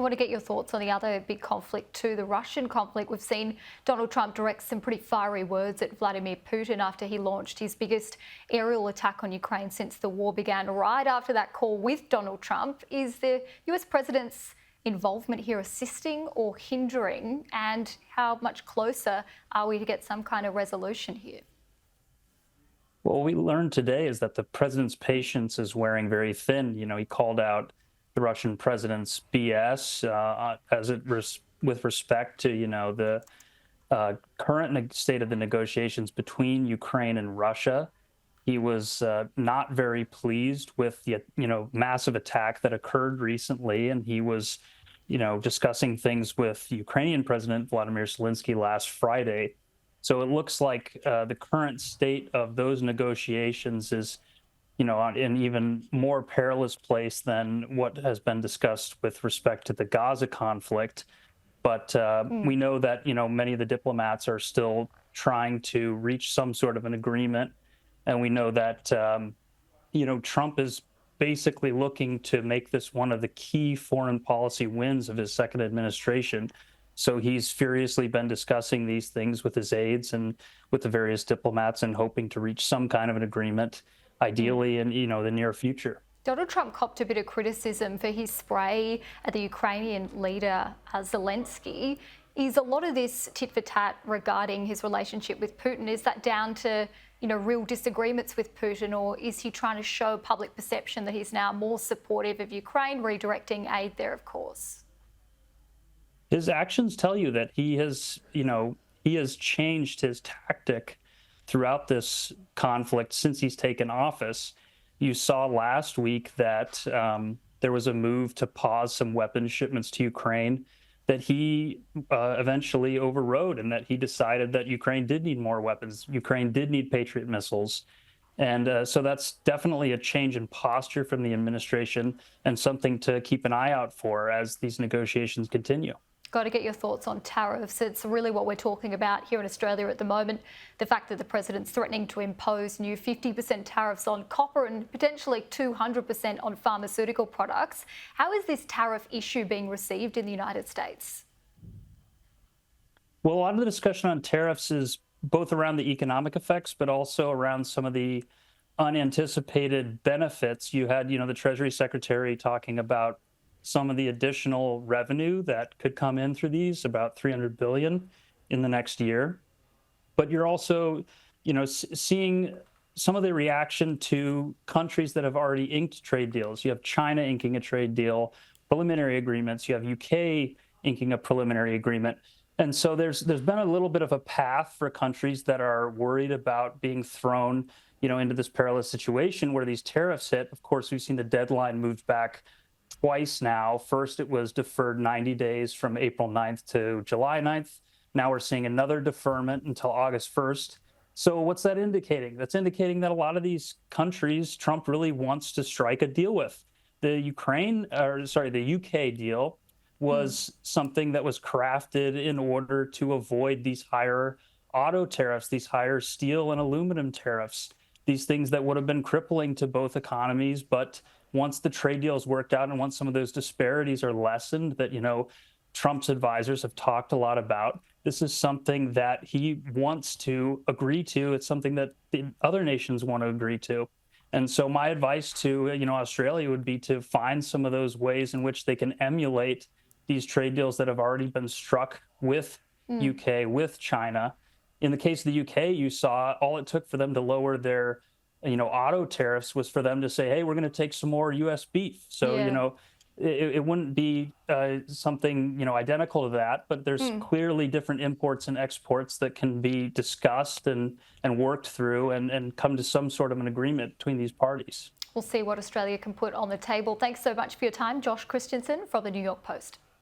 I want to get your thoughts on the other big conflict too, the Russian conflict. We've seen Donald Trump direct some pretty fiery words at Vladimir Putin after he launched his biggest aerial attack on Ukraine since the war began. Right after that call with Donald Trump, is the US president's involvement here assisting or hindering? And how much closer are we to get some kind of resolution here? Well, what we learned today is that the president's patience is wearing very thin. He called out the Russian president's BS with respect to, the current state of the negotiations between Ukraine and Russia. He was not very pleased with the, massive attack that occurred recently. And he was, discussing things with the Ukrainian President Vladimir Zelensky last Friday. So it looks like the current state of those negotiations is, in an even more perilous place than what has been discussed with respect to the Gaza conflict. But we know that, many of the diplomats are still trying to reach some sort of an agreement. And we know that, Trump is basically looking to make this one of the key foreign policy wins of his second administration. So he's furiously been discussing these things with his aides and with the various diplomats and hoping to reach some kind of an agreement, ideally in, the near future. Donald Trump copped a bit of criticism for his spray at the Ukrainian leader, Zelensky. Is a lot of this tit for tat regarding his relationship with Putin, is that down to, real disagreements with Putin, or is he trying to show public perception that he's now more supportive of Ukraine, redirecting aid there, of course? His actions tell you that he has changed his tactic throughout this conflict since he's taken office. You saw last week that there was a move to pause some weapons shipments to Ukraine that he eventually overrode, and that he decided that Ukraine did need more weapons. Ukraine did need Patriot missiles. And so that's definitely a change in posture from the administration and something to keep an eye out for as these negotiations continue. Got to get your thoughts on tariffs. It's really what we're talking about here in Australia at the moment. The fact that the president's threatening to impose new 50% tariffs on copper and potentially 200% on pharmaceutical products. How is this tariff issue being received in the United States? Well, a lot of the discussion on tariffs is both around the economic effects, but also around some of the unanticipated benefits. You had, the Treasury Secretary talking about some of the additional revenue that could come in through these, about $300 billion in the next year. But you're also, seeing some of the reaction to countries that have already inked trade deals. You have China inking a trade deal, preliminary agreements. You have UK inking a preliminary agreement. And so there's been a little bit of a path for countries that are worried about being thrown, into this perilous situation where these tariffs hit. Of course, we've seen the deadline moved back twice now. First, it was deferred 90 days from April 9th to July 9th. Now we're seeing another deferment until August 1st. So what's that indicating? That's indicating that a lot of these countries Trump really wants to strike a deal with. The UK deal was something that was crafted in order to avoid these higher auto tariffs, these higher steel and aluminum tariffs, these things that would have been crippling to both economies. But once the trade deals worked out and once some of those disparities are lessened that, Trump's advisors have talked a lot about, this is something that he wants to agree to. It's something that the other nations want to agree to. And so my advice to, Australia would be to find some of those ways in which they can emulate these trade deals that have already been struck with UK, with China. In the case of the UK, you saw all it took for them to lower their auto tariffs was for them to say, hey, we're going to take some more U.S. beef. So, it wouldn't be something, identical to that, but there's clearly different imports and exports that can be discussed and worked through and come to some sort of an agreement between these parties. We'll see what Australia can put on the table. Thanks so much for your time, Josh Christenson from the New York Post.